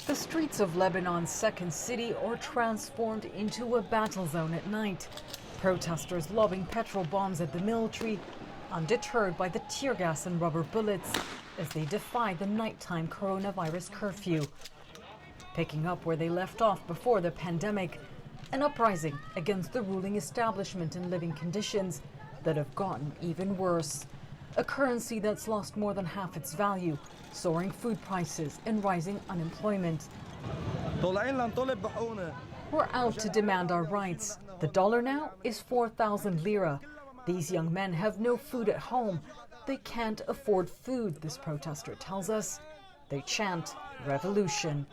The streets of Lebanon's second city are transformed into a battle zone at night. Protesters lobbing petrol bombs at the military, undeterred by the tear gas and rubber bullets as they defy the nighttime coronavirus curfew. Picking up where they left off before the pandemic, an uprising against the ruling establishment and living conditions that have gotten even worse. A currency that's lost more than half its value, soaring food prices and rising unemployment. We're out to demand our rights. The dollar now is 4,000 lira. These young men have no food at home. They can't afford food, this protester tells us. They chant revolution.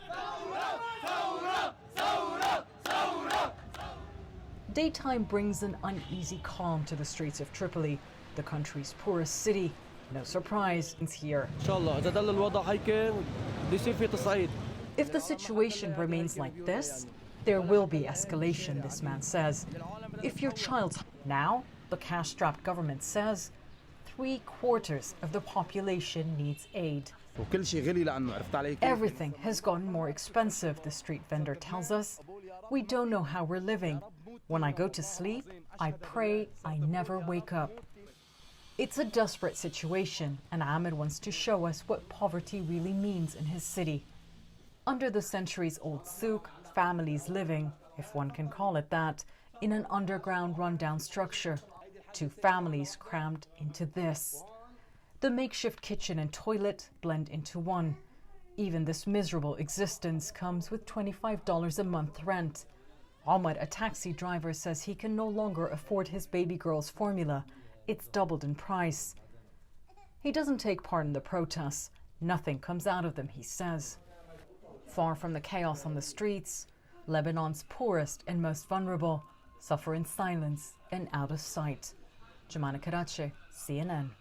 Daytime brings an uneasy calm to the streets of Tripoli, the country's poorest city. No surprise, it's here. If the situation remains like this, there will be escalation, this man says. If your child's now, the cash-strapped government says, 3/4 of the population needs aid. Everything has gotten more expensive, the street vendor tells us. We don't know how we're living. When I go to sleep, I pray I never wake up. It's a desperate situation, and Ahmed wants to show us what poverty really means in his city. Under the centuries-old souk, families living, if one can call it that, in an underground rundown structure. 2 families crammed into this. The makeshift kitchen and toilet blend into one. Even this miserable existence comes with $25 a month rent. Ahmed, a taxi driver, says he can no longer afford his baby girl's formula. It's doubled in price. He doesn't take part in the protests. Nothing comes out of them, he says. Far from the chaos on the streets, Lebanon's poorest and most vulnerable suffer in silence and out of sight. Jomana Karadsheh, CNN.